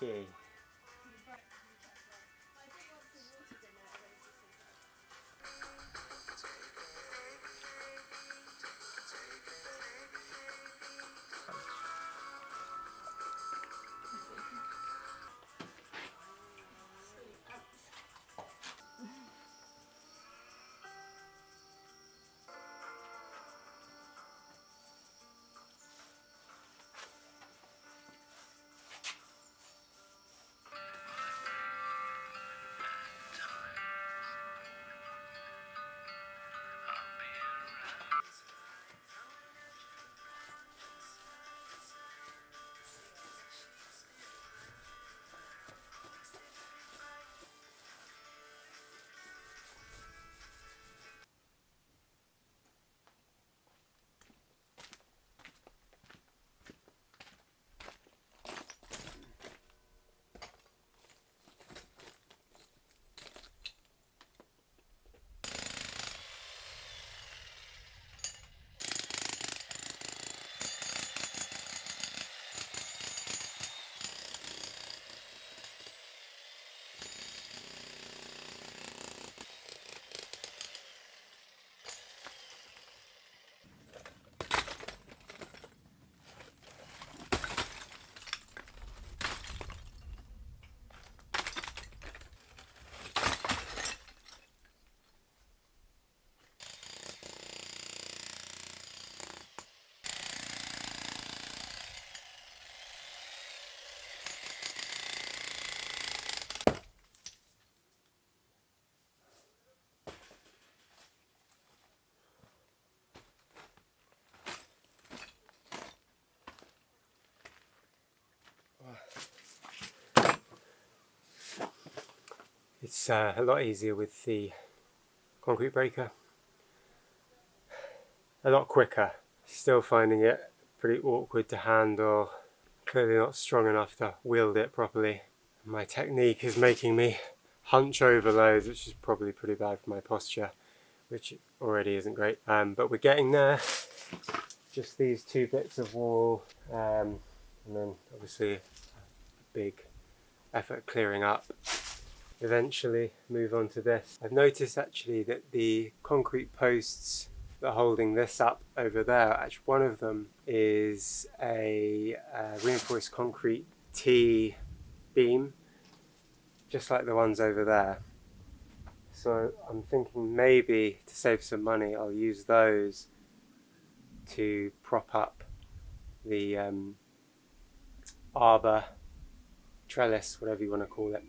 Okay. It's a lot easier with the concrete breaker. A lot quicker. Still finding it pretty awkward to handle. Clearly not strong enough to wield it properly. My technique is making me hunch over loads, which is probably pretty bad for my posture, which already isn't great. But we're getting there. Just these two bits of wall, and then obviously a big effort clearing up. Eventually move on to this. I've noticed actually that the concrete posts that are holding this up over there, actually one of them is a reinforced concrete T beam, just like the ones over there. So I'm thinking maybe to save some money I'll use those to prop up the arbor, trellis, whatever you want to call it.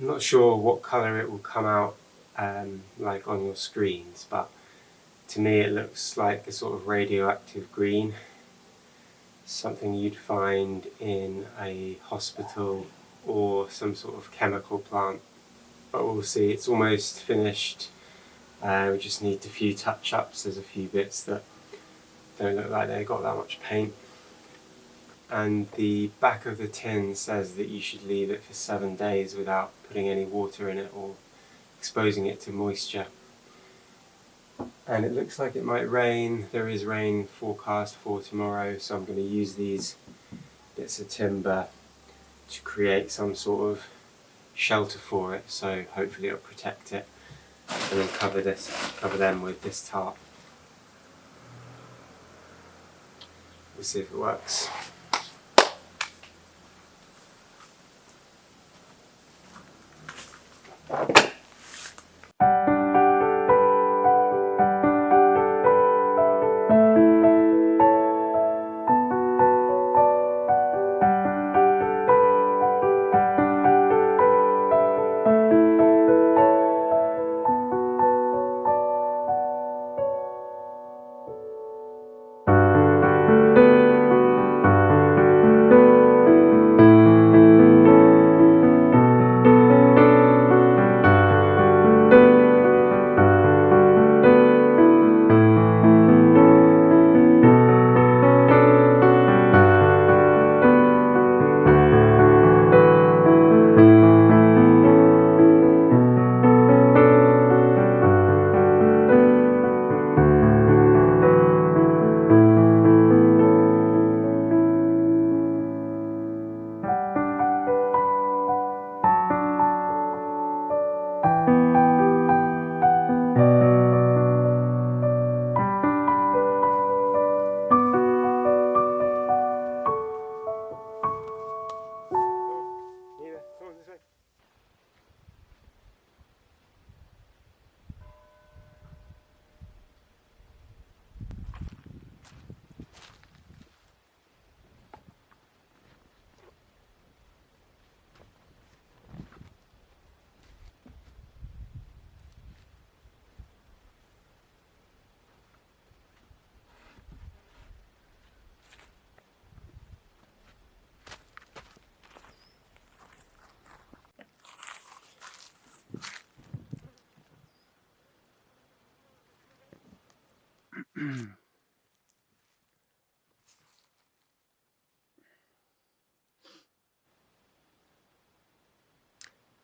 I'm not sure what colour it will come out like on your screens, but to me it looks like a sort of radioactive green, something you'd find in a hospital or some sort of chemical plant. But we'll see. It's almost finished. We just need a few touch-ups. There's a few bits that don't look like they got that much paint. And the back of the tin says that you should leave it for 7 days without putting any water in it or exposing it to moisture. And it looks like it might rain. There is rain forecast for tomorrow, so I'm going to use these bits of timber to create some sort of shelter for it, so hopefully it'll protect it, and then cover them with this tarp. We'll see if it works.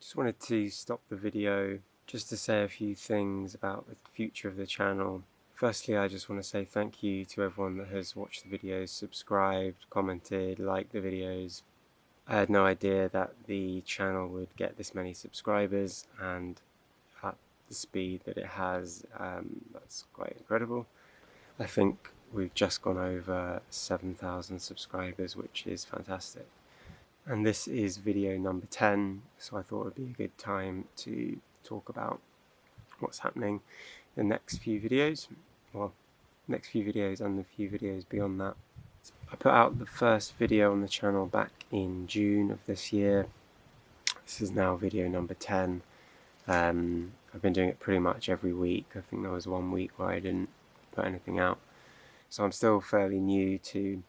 Just wanted to stop the video just to say a few things about the future of the channel. Firstly, I just want to say thank you to everyone that has watched the videos, subscribed, commented, liked the videos. I had no idea that the channel would get this many subscribers, and at the speed that it has, that's quite incredible. I think we've just gone over 7,000 subscribers, which is fantastic. And this is video number 10, so I thought it would be a good time to talk about what's happening in the next few videos. Well, next few videos and the few videos beyond that. I put out the first video on the channel back in June of this year. This is now video number 10. I've been doing it pretty much every week. I think there was 1 week where I didn't put anything out. So I'm still fairly new to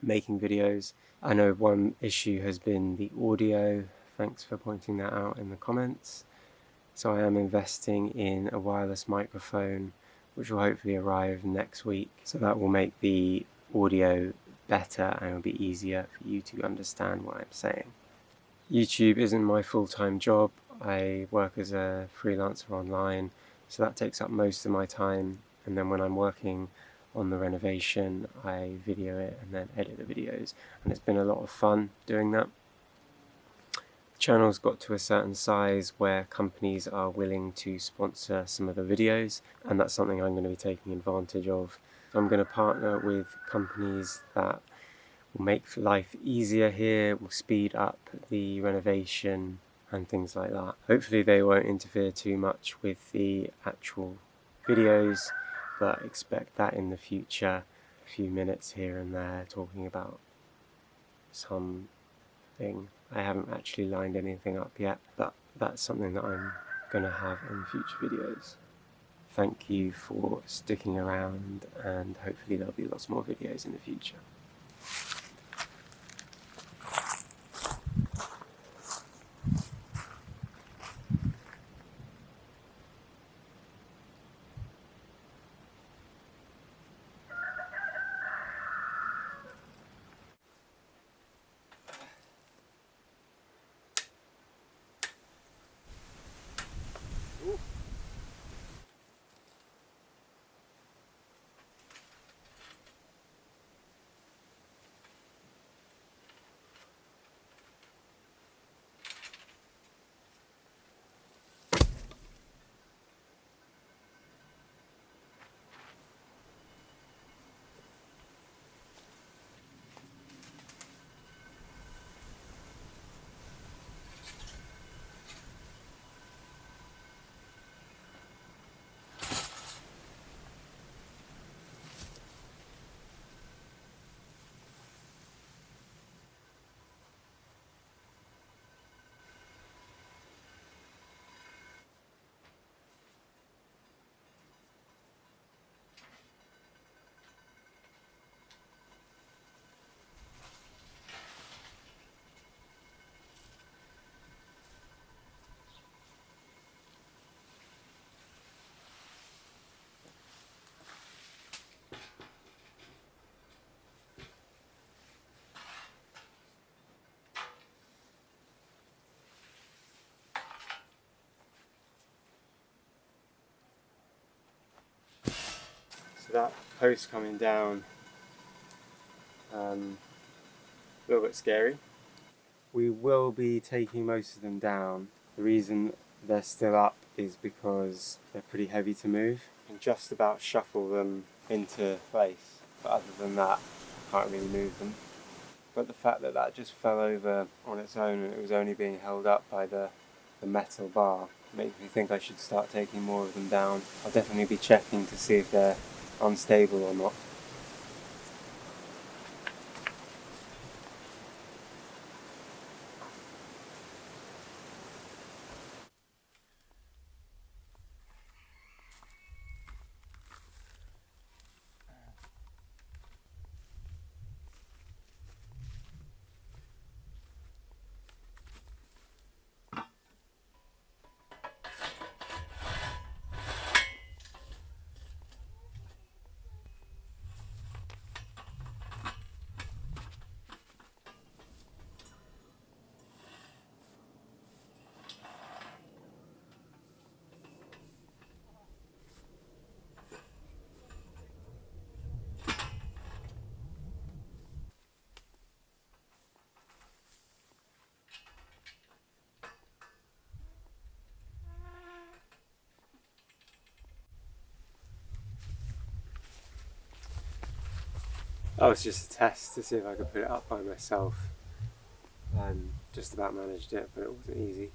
making videos. I know one issue has been the audio. Thanks for pointing that out in the comments. So I am investing in a wireless microphone, which will hopefully arrive next week. So that will make the audio better and it'll be easier for you to understand what I'm saying. YouTube isn't my full-time job. I work as a freelancer online, so that takes up most of my time. And then when I'm working on the renovation, I video it and then edit the videos, and it's been a lot of fun doing that. The channel's got to a certain size where companies are willing to sponsor some of the videos, and that's something I'm going to be taking advantage of. So I'm going to partner with companies that will make life easier here, will speed up the renovation and things like that. Hopefully they won't interfere too much with the actual videos, but expect that in the future. A few minutes here and there talking about some thing. I haven't actually lined anything up yet, but that's something that I'm going to have in future videos. Thank you for sticking around, and hopefully there'll be lots more videos in the future. So that post coming down, a little bit scary. We will be taking most of them down. The reason they're still up is because they're pretty heavy to move. You can just about shuffle them into place, but other than that, I can't really move them. But the fact that that just fell over on its own and it was only being held up by the metal bar makes me think I should start taking more of them down. I'll definitely be checking to see if they're unstable or not. That was just a test to see if I could put it up by myself. Just about managed it, but it wasn't easy.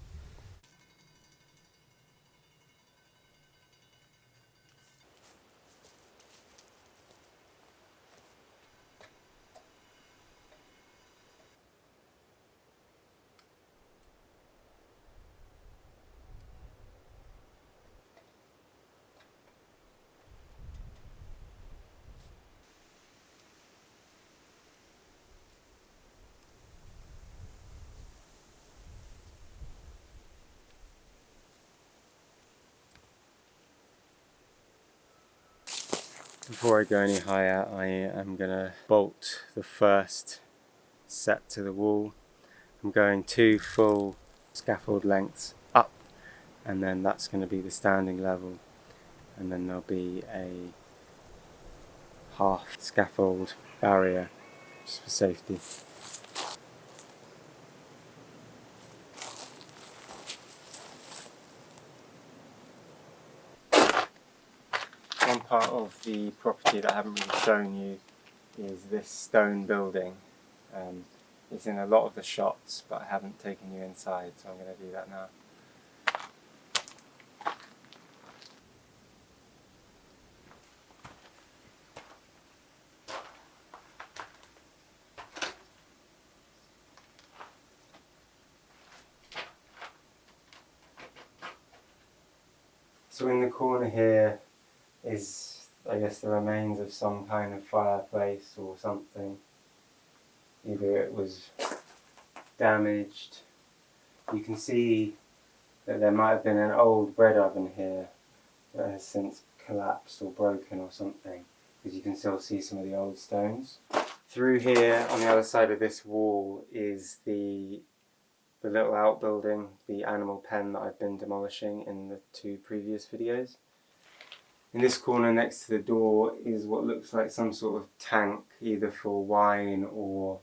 Before I go any higher, I am going to bolt the first set to the wall. I'm going 2 full scaffold lengths up, and then that's going to be the standing level, and then there'll be a half scaffold barrier just for safety. One part of the property that I haven't really shown you is this stone building. It's in a lot of the shots, but I haven't taken you inside, so I'm going to do that now. So in the corner here is, I guess, the remains of some kind of fireplace or something. Either it was damaged. You can see that there might have been an old bread oven here that has since collapsed or broken or something, because you can still see some of the old stones. Through here, on the other side of this wall, is the little outbuilding, the animal pen that I've been demolishing in the 2 previous videos. In this corner next to the door is what looks like some sort of tank, either for wine or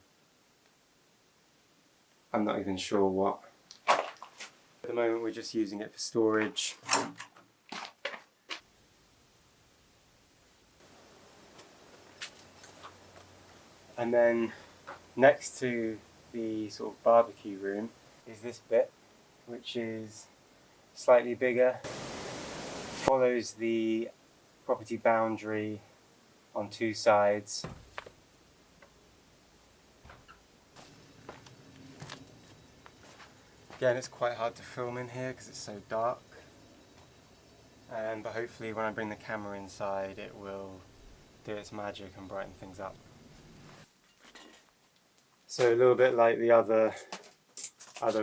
I'm not even sure what. At the moment we're just using it for storage. And then next to the sort of barbecue room is this bit, which is slightly bigger. Follows the property boundary on 2 sides. Again, it's quite hard to film in here because it's so dark. But hopefully when I bring the camera inside it will do its magic and brighten things up. So a little bit like the other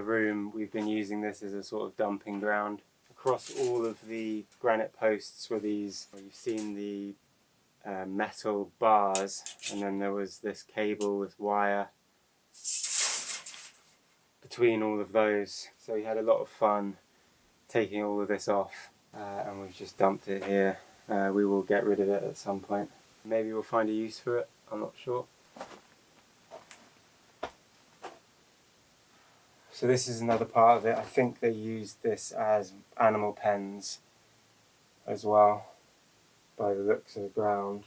room, we've been using this as a sort of dumping ground. Across all of the granite posts were these, you've seen the metal bars, and then there was this cable with wire between all of those. So we had a lot of fun taking all of this off, and we've just dumped it here. We will get rid of it at some point. Maybe we'll find a use for it, I'm not sure. So this is another part of it. I think they used this as animal pens as well, by the looks of the ground.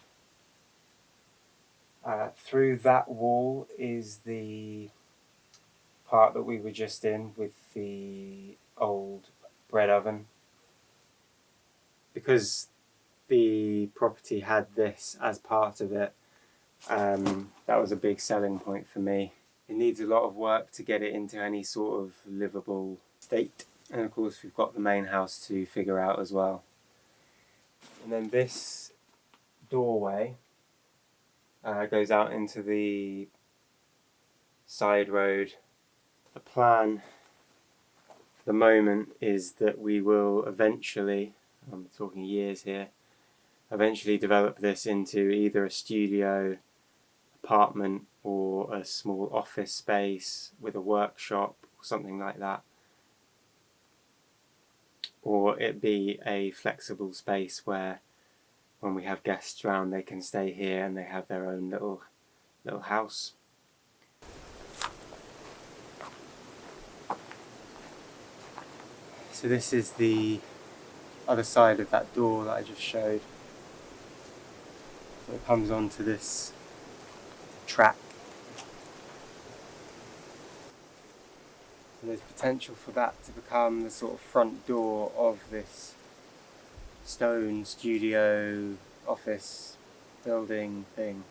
Through that wall is the part that we were just in with the old bread oven. Because the property had this as part of it, that was a big selling point for me. It needs a lot of work to get it into any sort of livable state. And of course we've got the main house to figure out as well. And then this doorway goes out into the side road. The plan at the moment is that we will eventually, I'm talking years here, eventually develop this into either a studio, apartment, or a small office space with a workshop or something like that. Or it be a flexible space where when we have guests around they can stay here and they have their own little house. So this is the other side of that door that I just showed. So it comes onto this track. So there's potential for that to become the sort of front door of this stone studio office building thing.